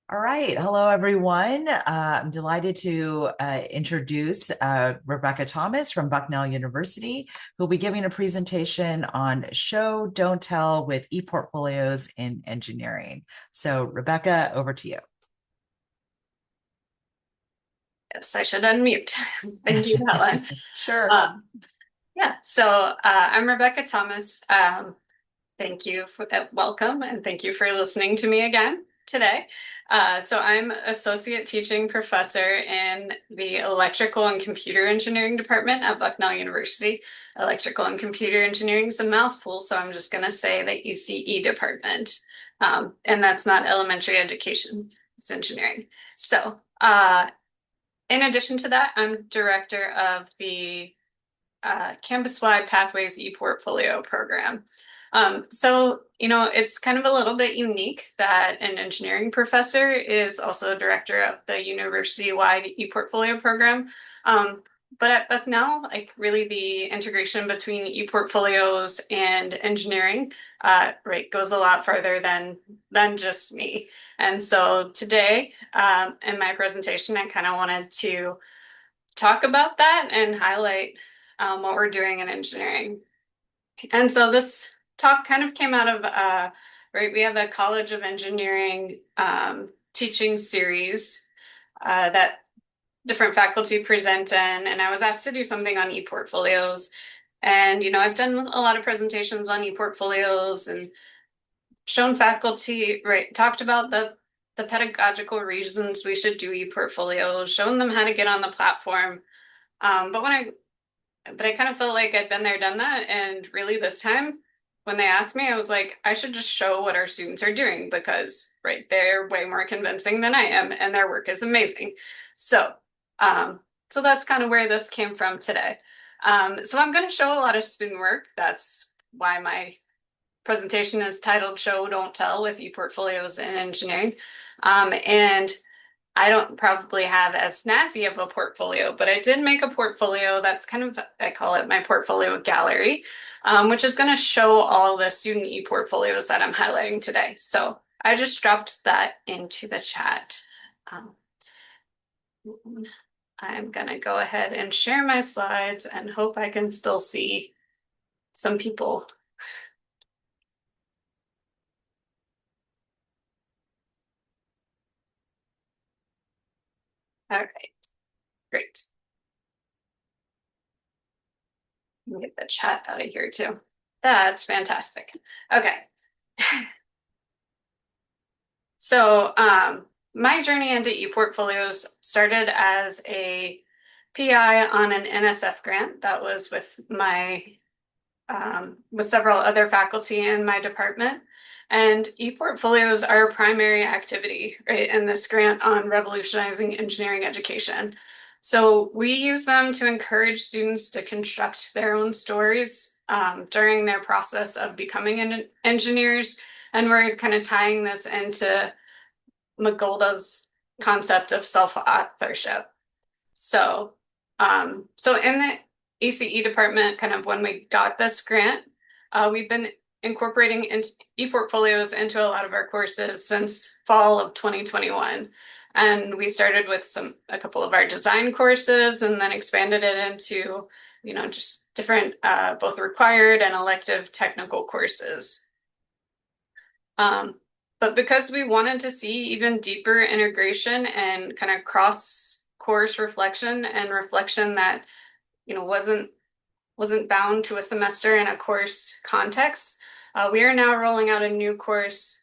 All right. Hello, everyone. I'm delighted to introduce Rebecca Thomas from Bucknell University, who will be giving a presentation on show, don't tell with ePortfolios in engineering. So, Rebecca, over to you. Yes, I should unmute. Thank you, Helen. Sure. Um, I'm Rebecca Thomas. Thank you for welcome and thank you for listening to me again today. I'm associate teaching professor in the electrical and computer engineering department at Bucknell University. Electrical and computer engineering is a mouthful, so I'm just going to say the ECE department. And that's not elementary education, it's engineering. In addition to that, I'm director of the campus-wide Pathways ePortfolio program. It's kind of a little bit unique that an engineering professor is also director of the university-wide ePortfolio program. But at Bucknell, like really the integration between ePortfolios and engineering, right, goes a lot further than just me. And so today, in my presentation, I kind of wanted to talk about that and highlight what we're doing in engineering. And so this talk kind of came out of, right, we have a College of Engineering teaching series that different faculty present in, and I was asked to do something on ePortfolios. And, I've done a lot of presentations on ePortfolios and shown faculty, right, talked about the pedagogical reasons we should do ePortfolios, shown them how to get on the platform. But I kind of felt like I'd been there, done that. And really this time when they asked me, I was like, I should just show what our students are doing because, right, they're way more convincing than I am and their work is amazing. So, so that's kind of where this came from today. So I'm going to show a lot of student work. That's why my presentation is titled Show, Don't Tell with ePortfolios in Engineering. And I don't probably have as snazzy of a portfolio, but I did make a portfolio that's kind of, I call it my portfolio gallery, which is going to show all the student e-portfolios that I'm highlighting today. So I just dropped that into the chat. Um, I'm going to go ahead and share my slides and hope I can still see some people. All right, great. Let me get the chat out of here too. That's fantastic. Okay. My journey into ePortfolios started as a PI on an NSF grant that was with with several other faculty in my department. And ePortfolios are a primary activity, right, in this grant on revolutionizing engineering education. So we use them to encourage students to construct their own stories during their process of becoming engineers. And we're kind of tying this into McGolda's concept of self-authorship. So in the ECE department, kind of when we got this grant, we've been incorporating ePortfolios into a lot of our courses since fall of 2021. And we started with a couple of our design courses and then expanded it into, just different, both required and elective technical courses. But because we wanted to see even deeper integration and kind of cross course reflection and reflection that, wasn't bound to a semester in a course context, we are now rolling out a new course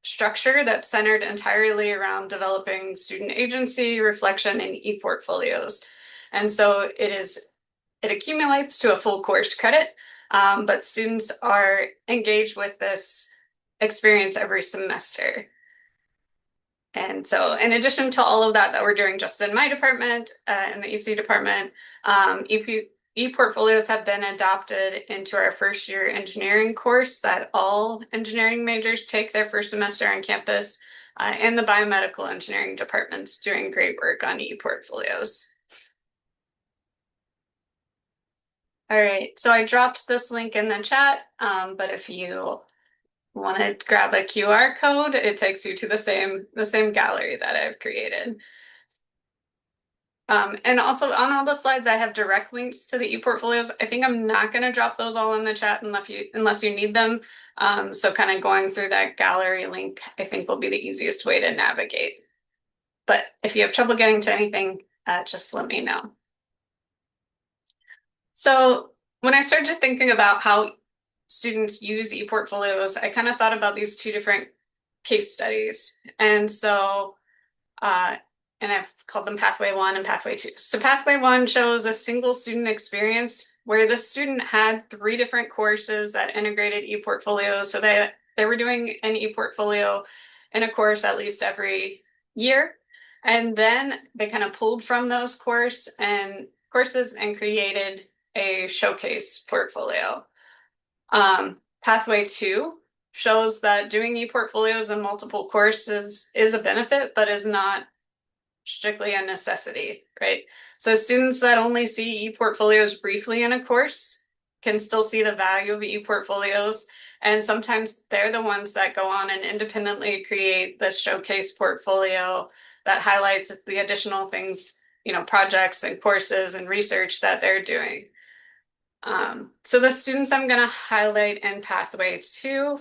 structure that's centered entirely around developing student agency, reflection, and e-portfolios. And so it accumulates to a full course credit, but students are engaged with this experience every semester. And so in addition to all of that we're doing just in my department, in the EC department, ePortfolios have been adopted into our first year engineering course that all engineering majors take their first semester on campus, and the biomedical engineering department's doing great work on ePortfolios. All right, so I dropped this link in the chat, but if you want to grab a QR code, it takes you to the same gallery that I've created. And also on all the slides, I have direct links to the ePortfolios. I think I'm not going to drop those all in the chat unless you need them. So kind of going through that gallery link, I think will be the easiest way to navigate. But if you have trouble getting to anything, just let me know. So when I started thinking about how students use ePortfolios, I kind of thought about these two different case studies. And so and I've called them Pathway 1 and Pathway 2. So Pathway 1 shows a single student experience where the student had 3 different courses that integrated ePortfolio. So they were doing an ePortfolio in a course at least every year. And then they kind of pulled from those courses and created a showcase portfolio. Pathway 2 shows that doing ePortfolios in multiple courses is a benefit, but is not strictly a necessity, right? So students that only see ePortfolios briefly in a course can still see the value of ePortfolios. And sometimes they're the ones that go on and independently create the showcase portfolio that highlights the additional things, projects and courses and research that they're doing. So the students I'm going to highlight in Pathway 2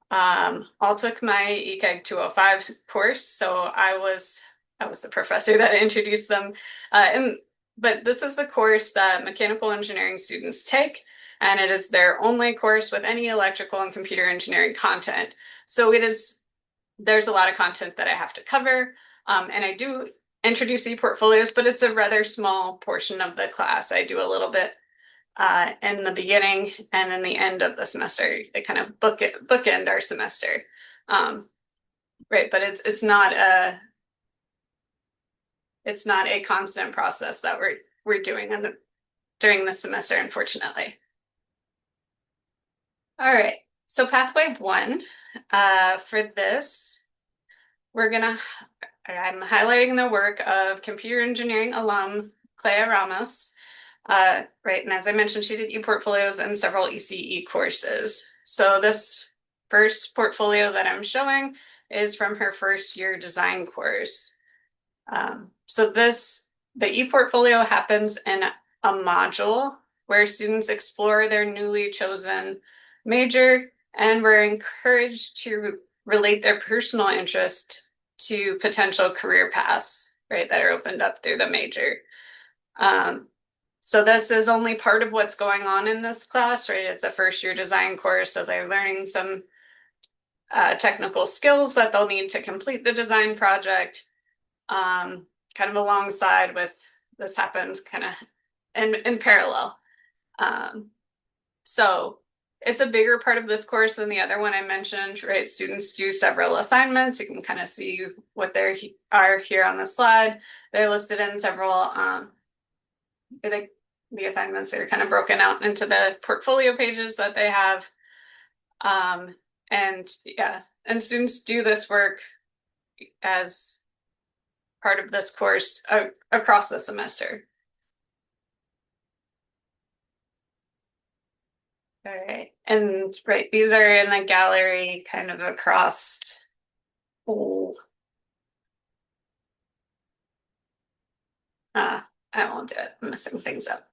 all took my ECAG 205 course, so I was the professor that introduced them. But this is a course that mechanical engineering students take, and it is their only course with any electrical and computer engineering content. So there's a lot of content that I have to cover, and I do introduce ePortfolios, but it's a rather small portion of the class. I do a little bit in the beginning and in the end of the semester. They kind of bookend our semester, right? But it's not a constant process that we're doing during the semester, unfortunately. All right, so Pathway 1, for this, I'm highlighting the work of computer engineering alum Clea Ramos. Right, and as I mentioned, she did ePortfolios and several ECE courses. So this first portfolio that I'm showing is from her first year design course. So the ePortfolio happens in a module where students explore their newly chosen major, and we're encouraged to relate their personal interest to potential career paths, right, that are opened up through the major. So this is only part of what's going on in this class, right? It's a first year design course, so they're learning some technical skills that they'll need to complete the design project, kind of alongside with this happens kind of in parallel. So it's a bigger part of this course than the other one I mentioned, right? Students do several assignments. You can kind of see what they are here on the slide. They're listed in several, the assignments are kind of broken out into the portfolio pages that they have. And students do this work as part of this course across the semester. All right, and right, these are in the gallery kind of across. I won't do it. I'm messing things up.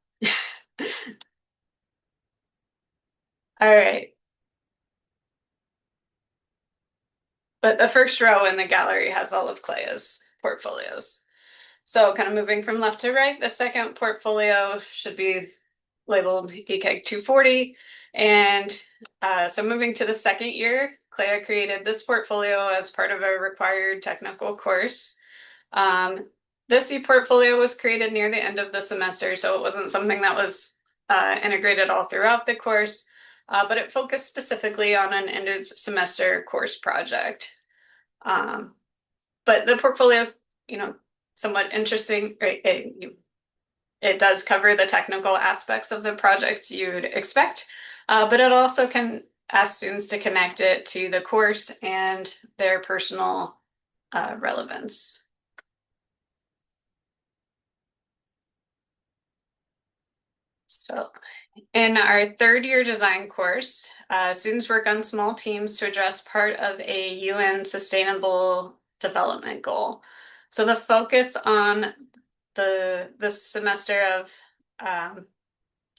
All right. But the first row in the gallery has all of Clea's portfolios. So kind of moving from left to right, the second portfolio should be labeled ECAG 240. And so moving to the second year, Clea created this portfolio as part of a required technical course. This ePortfolio was created near the end of the semester, so it wasn't something that was integrated all throughout the course, but it focused specifically on an end of semester course project. But the portfolio is, somewhat interesting, right? It does cover the technical aspects of the project you'd expect, but it also can ask students to connect it to the course and their personal relevance. So in our third year design course, Students work on small teams to address part of a UN Sustainable Development Goal. So the focus on this semester of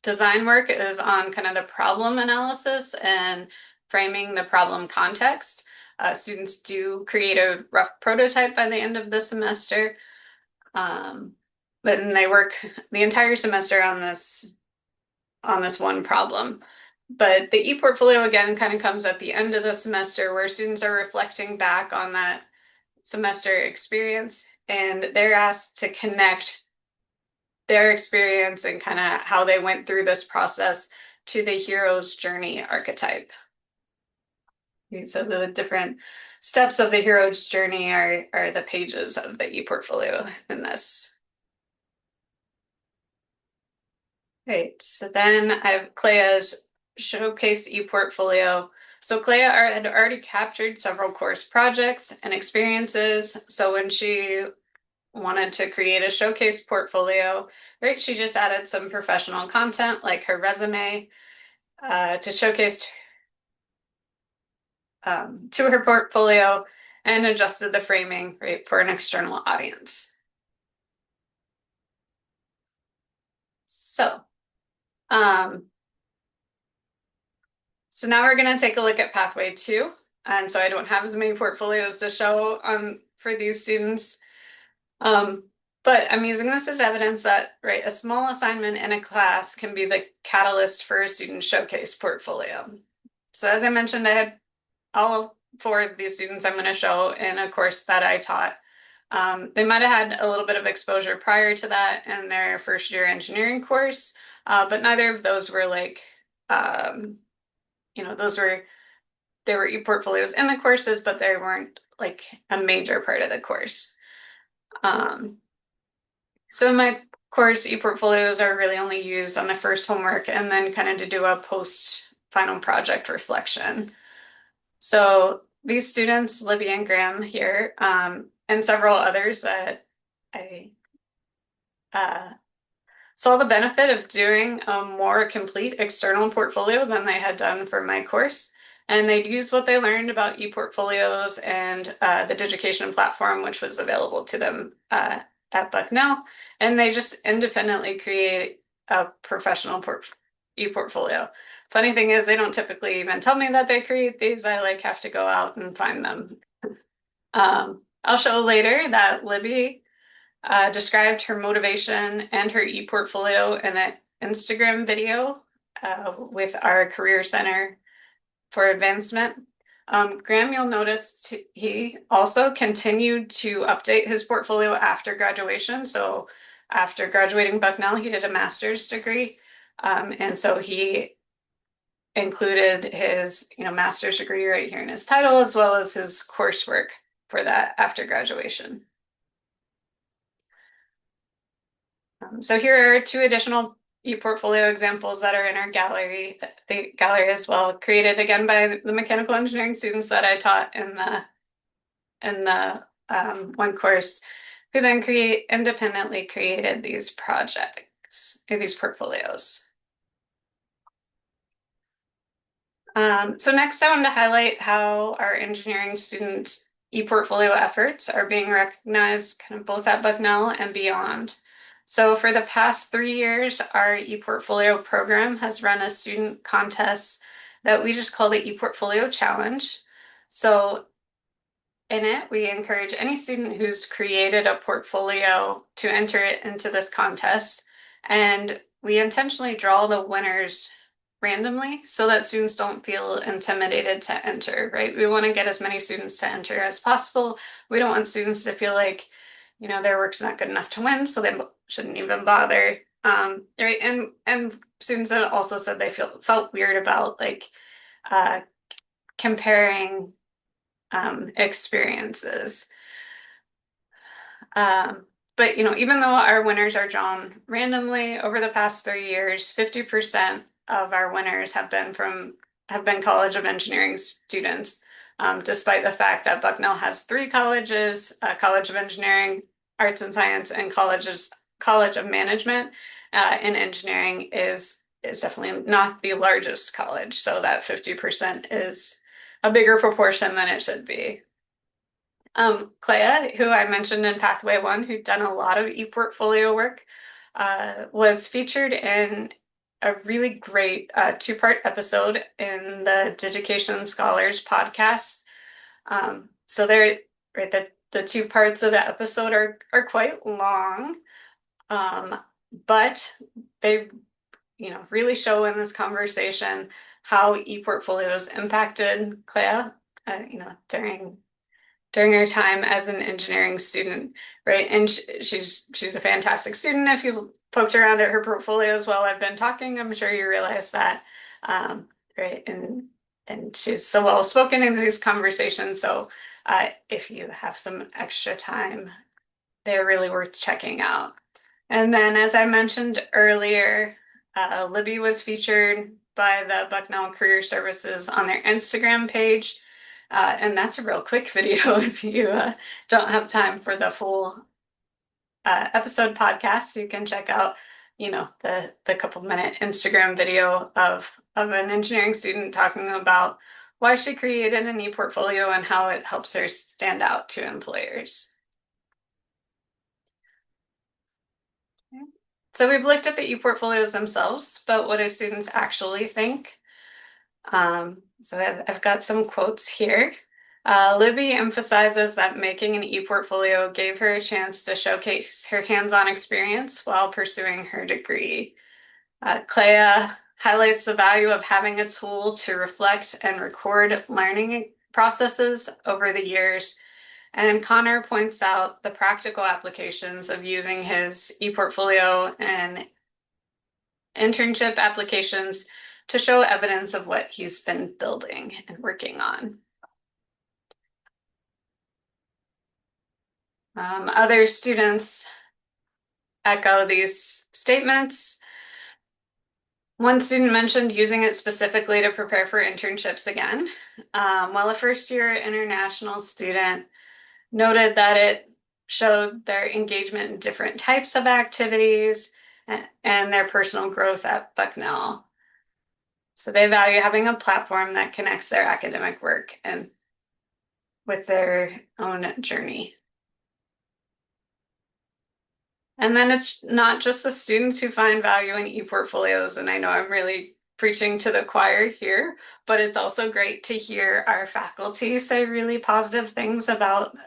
design work is on kind of the problem analysis and framing the problem context. Students do create a rough prototype by the end of the semester, but then they work the entire semester on this one problem. But the ePortfolio again kind of comes at the end of the semester where students are reflecting back on that semester experience and they're asked to connect their experience and kind of how they went through this process to the hero's journey archetype. So the different steps of the hero's journey are the pages of the ePortfolio in this. Right, so then I have Clea's showcase ePortfolio. So Clea had already captured several course projects and experiences. So when she wanted to create a showcase portfolio, right, she just added some professional content like her resume to showcase to her portfolio and adjusted the framing, right, for an external audience. Um, so now we're going to take a look at pathway 2. And so I don't have as many portfolios to show for these students. But I'm using this as evidence that, right, a small assignment in a class can be the catalyst for a student showcase portfolio. So as I mentioned, I had all 4 of these students I'm going to show in a course that I taught. They might have had a little bit of exposure prior to that in their first year engineering course, but neither of those were like, there were ePortfolios in the courses, but they weren't like a major part of the course. So in my course, ePortfolios are really only used on the first homework and then kind of to do a post-final project reflection. So these students, Libby and Graham here, and several others that I saw the benefit of doing a more complete external portfolio than they had done for my course. And they'd use what they learned about ePortfolios and the Digication platform, which was available to them at Bucknell. And they just independently create a professional ePortfolio. Funny thing is, they don't typically even tell me that they create these. I like have to go out and find them. I'll show later that Libby described her motivation and her ePortfolio in an Instagram video with our Career Center for Advancement. Graham, you'll notice he also continued to update his portfolio after graduation. So after graduating Bucknell, he did a master's degree. And so he included his master's degree right here in his title, as well as his coursework for that after graduation. So here are 2 additional ePortfolio examples that are in our gallery, the gallery as well, created again by the mechanical engineering students that I taught in the one course, who then independently created these projects, these portfolios. So next I wanted to highlight how our engineering student ePortfolio efforts are being recognized kind of both at Bucknell and beyond. So for the past 3 years, our ePortfolio program has run a student contest that we just call the ePortfolio Challenge. So in it, we encourage any student who's created a portfolio to enter it into this contest. And we intentionally draw the winners randomly so that students don't feel intimidated to enter, right? We want to get as many students to enter as possible. We don't want students to feel like, their work's not good enough to win, so they shouldn't even bother. Right? And students have also said they felt weird about like comparing experiences. But even though our winners are drawn randomly over the past 3 years, 50% of our winners have been College of Engineering students, despite the fact that Bucknell has 3 colleges, College of Engineering, Arts and Science, and College of Management. And engineering is is definitely not the largest college, so that 50% is a bigger proportion than it should be. Clea, who I mentioned in Pathway One, who'd done a lot of ePortfolio work, was featured in a really great two-part episode in the Digication Scholars podcast. So they're right, the two parts of that episode are quite long, but they really show in this conversation how ePortfolios impacted Clea, during her time as an engineering student, right? And she's a fantastic student. If you poked around at her portfolios while I've been talking, I'm sure you realize that, right? And she's so well spoken in these conversations. So if you have some extra time, they're really worth checking out. And then, as I mentioned earlier, Libby was featured by the Bucknell Career Services on their Instagram page. And that's a real quick video if you don't have time for the full episode podcast. You can check out, the couple-minute Instagram video of an engineering student talking about why she created an ePortfolio and how it helps her stand out to employers. So we've looked at the ePortfolios themselves, but what do students actually think? So I've got some quotes here. Libby emphasizes that making an ePortfolio gave her a chance to showcase her hands-on experience while pursuing her degree. Clea highlights the value of having a tool to reflect and record learning processes over the years. And Connor points out the practical applications of using his ePortfolio and internship applications to show evidence of what he's been building and working on. Other students echo these statements. One student mentioned using it specifically to prepare for internships again, while a first-year international student noted that it showed their engagement in different types of activities and their personal growth at Bucknell. So they value having a platform that connects their academic work and with their own journey. And then it's not just the students who find value in ePortfolios, and I know I'm really preaching to the choir here, but it's also great to hear our faculty say really positive things about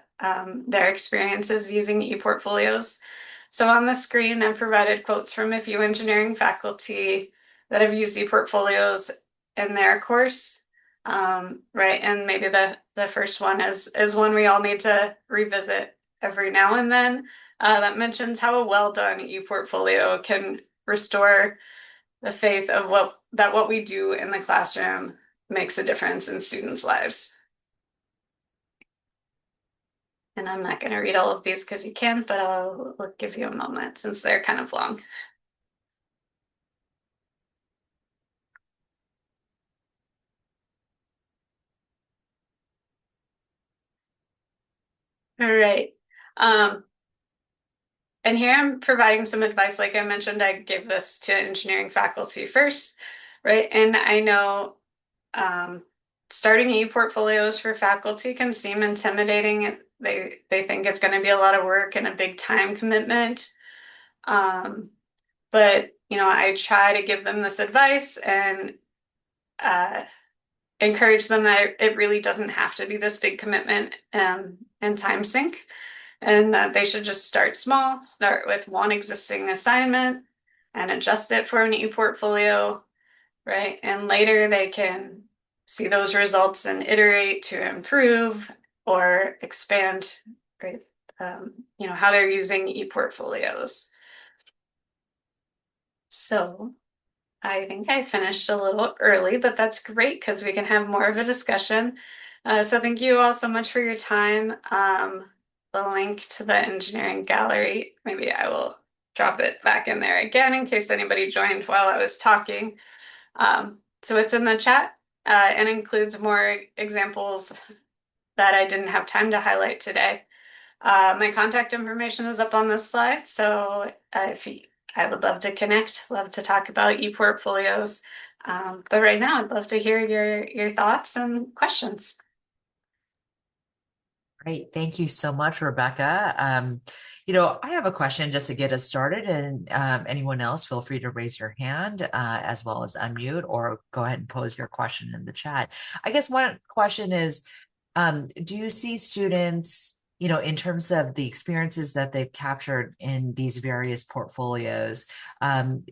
their experiences using ePortfolios. So on the screen, I've provided quotes from a few engineering faculty that have used ePortfolios in their course, right? And maybe the first one is one we all need to revisit every now and then. That mentions how a well-done ePortfolio can restore the faith of what we do in the classroom makes a difference in students' lives. And I'm not going to read all of these because you can, but I'll give you a moment since they're kind of long. All right. And here I'm providing some advice. Like I mentioned, I gave this to engineering faculty first, right? And I know starting ePortfolios for faculty can seem intimidating. They think it's going to be a lot of work and a big time commitment. But I try to give them this advice and encourage them that it really doesn't have to be this big commitment and time sink, and that they should just start small, start with one existing assignment and adjust it for an ePortfolio, right? And later they can see those results and iterate to improve or expand, right? How they're using ePortfolios. So I think I finished a little early, but that's great because we can have more of a discussion. So thank you all so much for your time. The link to the engineering gallery, maybe I will drop it back in there again in case anybody joined while I was talking. So it's in the chat and includes more examples that I didn't have time to highlight today. My contact information is up on this slide, so if I would love to connect, love to talk about ePortfolios. But right now, I'd love to hear your thoughts and questions. Great. Thank you so much, Rebecca. I have a question just to get us started, and anyone else, feel free to raise your hand as well as unmute or go ahead and pose your question in the chat. I guess one question is, do you see students, in terms of the experiences that they've captured in these various portfolios,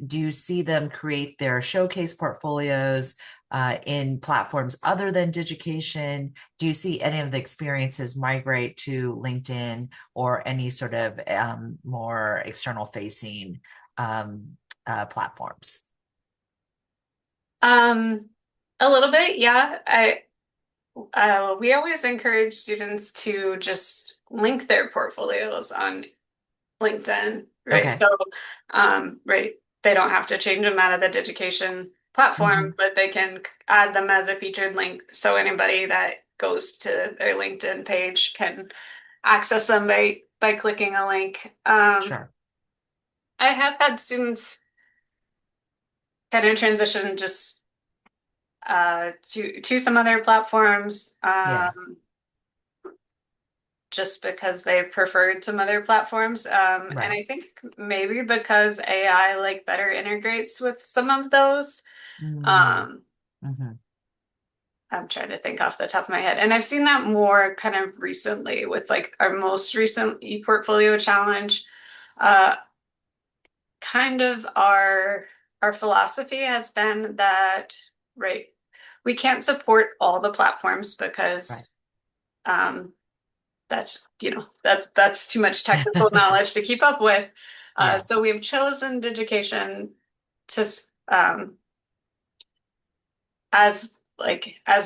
do you see them create their showcase portfolios in platforms other than Digication? Do you see any of the experiences migrate to LinkedIn or any sort of more external facing platforms? Um, a little bit, yeah. We always encourage students to just link their portfolios on LinkedIn, right? Okay. So, right, they don't have to change them out of the Digication platform, Hmm. but they can add them as a featured link. So anybody that goes to their LinkedIn page can access them by clicking a link. Sure. I have had students kind of transition just to some other platforms. Yeah. Just because they preferred some other platforms. And Right. I think maybe because AI like better integrates with some of those. Mm-hmm. Um, I'm trying to think off the top of my head. And I've seen that more kind of recently with like our most recent ePortfolio challenge. Uh, kind of our philosophy has been that, right, we can't support all the platforms Right. because um, that's too much technical knowledge to keep up with. Yeah. So we've chosen Digication to as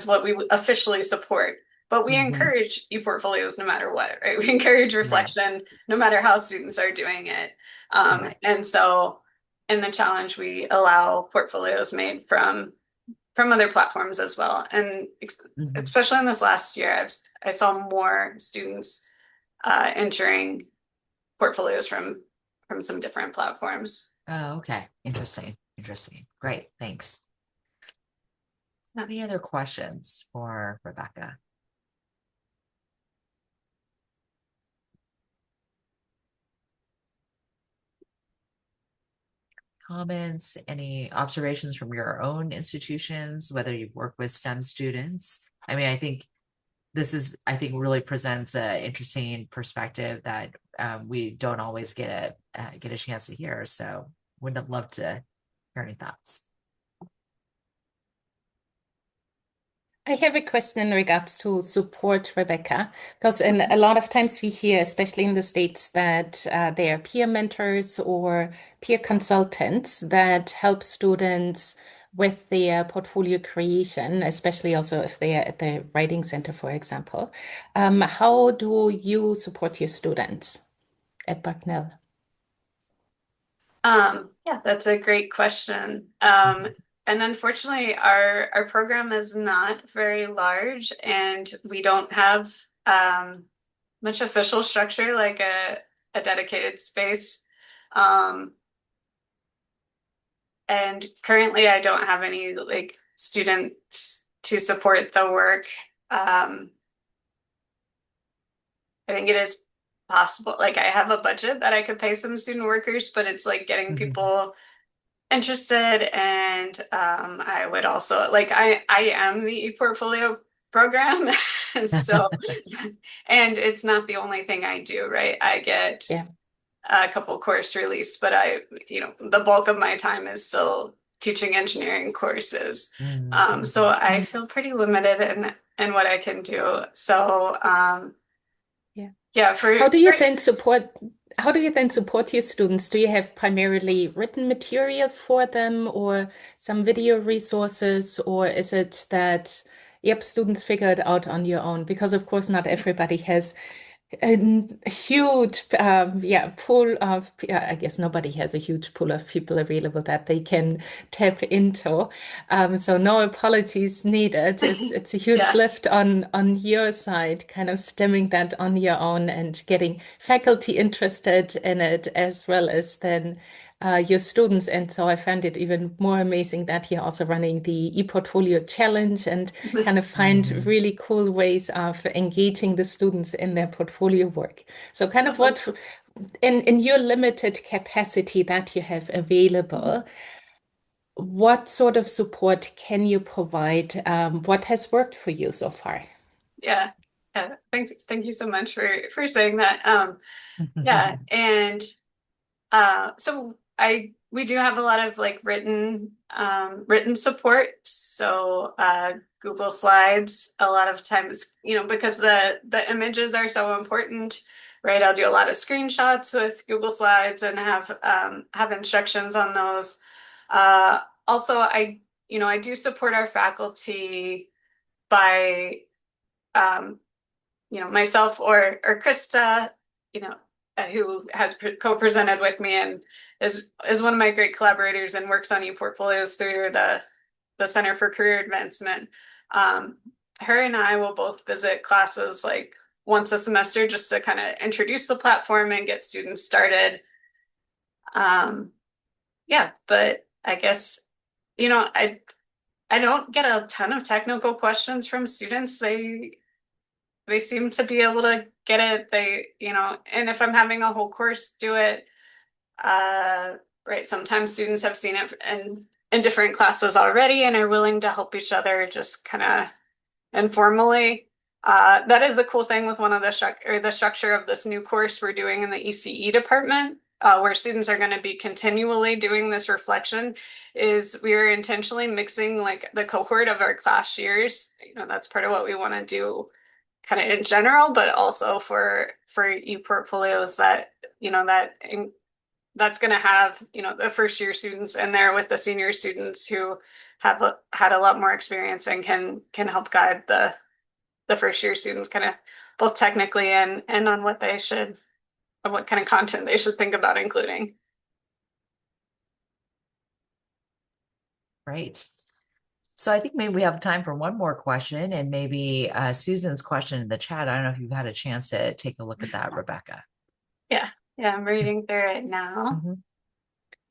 what we officially support. But we Hmm. encourage ePortfolios no matter what, right? We encourage Right. reflection no matter how students are doing it. Right. And so in the challenge, we allow portfolios made from other platforms as well. And Hmm. especially in this last year, I saw more students entering portfolios from some different platforms. Oh, okay. Interesting. Interesting. Great. Thanks. Any other questions for Rebecca? Comments, any observations from your own institutions, whether you've worked with STEM students? I mean, I think really presents an interesting perspective that we don't always get a chance to hear. So would have loved to hear any thoughts. I have a question in regards to support, Rebecca, because in a lot of times we hear, especially in the States, that there are peer mentors or peer consultants that help students with their portfolio creation, especially also if they are at the writing center, for example. How do you support your students at Bucknell? Yeah, that's a great question. Mhm. And unfortunately, our program is not very large, and we don't have much official structure like a dedicated space. Um, and currently, I don't have any like students to support the work. Um, I think it is possible. Like I have a budget that I could pay some student workers, but it's like getting Mhm. people interested. And I would also like I am the ePortfolio program. So and it's not the only thing I do, right? I get Yeah. a couple course release, but the bulk of my time is still teaching engineering courses. So Mhm. I feel pretty limited in what I can do. So Yeah. yeah, How do you then first, support how do you then support your students? Do you have primarily written material for them or some video resources, or is it that, yep, students figure it out on your own? Because of course not everybody has a huge pool of, yeah, I guess nobody has a huge pool of people available that they can tap into. So no apologies needed. It's a huge yeah. lift on your side, kind of stemming that on your own and getting faculty interested in it, as well as then your students. And so I found it even more amazing that you're also running the ePortfolio challenge and kind of find really cool ways of engaging the students in their portfolio work. So kind of what, in your limited capacity that you have available, what sort of support can you provide? What has worked for you so far? Yeah. Yeah. Thank you so much for saying that. Yeah. And so we do have a lot of like written support. So Google Slides, a lot of times, because the images are so important, right? I'll do a lot of screenshots with Google Slides and have instructions on those. Also, I do support our faculty by myself or Krista, who has co-presented with me and is one of my great collaborators and works on ePortfolios through the Center for Career Advancement. Her and I will both visit classes like once a semester just to kind of introduce the platform and get students started. Yeah, but I guess, I don't get a ton of technical questions from students. They seem to be able to get it. And if I'm having a whole course do it, right, sometimes students have seen it in different classes already and are willing to help each other just kind of informally. That is a cool thing with one of the structure of this new course we're doing in the ECE department, where students are going to be continually doing this reflection, is we are intentionally mixing like the cohort of our class years. That's part of what we want to do kind of in general, but also for ePortfolios that's going to have, the first year students in there with the senior students who have had a lot more experience and can help guide the first year students kind of both technically and on what kind of content they should think about including. Great. So I think maybe we have time for one more question, and maybe Susan's question in the chat. I don't know if you've had a chance to take a look at that, Rebecca. Yeah, I'm reading through it now.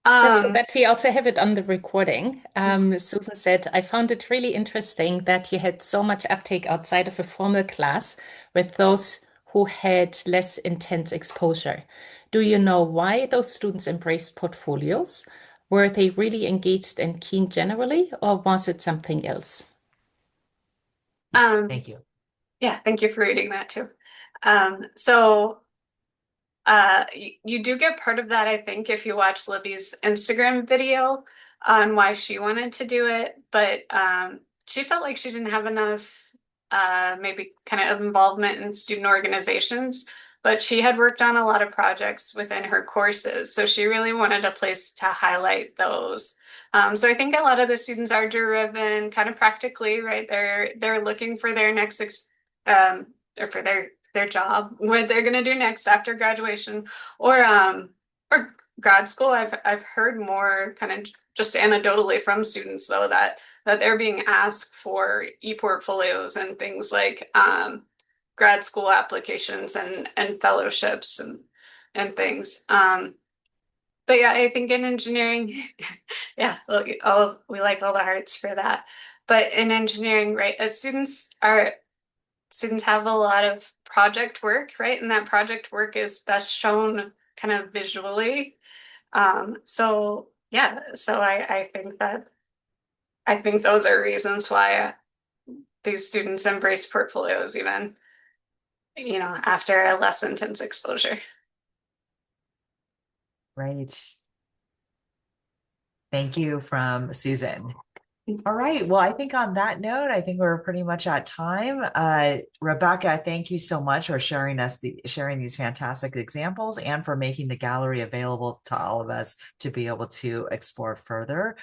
Just so that we also have it on the recording, Susan said, I found it really interesting that you had so much uptake outside of a formal class with those who had less intense exposure. Do you know why those students embraced portfolios? Were they really engaged and keen generally, or was it something else? Thank you. Yeah, thank you for reading that too. So you do get part of that, I think, if you watch Libby's Instagram video on why she wanted to do it, but she felt like she didn't have enough maybe kind of involvement in student organizations, but she had worked on a lot of projects within her courses, so she really wanted a place to highlight those. So I think a lot of the students are driven kind of practically, right? They're looking for their next or for their job, what they're going to do next after graduation or grad school. I've heard more kind of just anecdotally from students though that they're being asked for ePortfolios and things like grad school applications and fellowships and things. But yeah, I think in engineering, yeah, we like all the hearts for that. But in engineering, right, as students have a lot of project work, right? And that project work is best shown kind of visually. So yeah, so I think those are reasons why these students embrace portfolios even, after a less intense exposure. Right. Thank you from Susan. All right. Well, I think on that note, I think we're pretty much at time. Rebecca, thank you so much for sharing these fantastic examples and for making the gallery available to all of us to be able to explore further.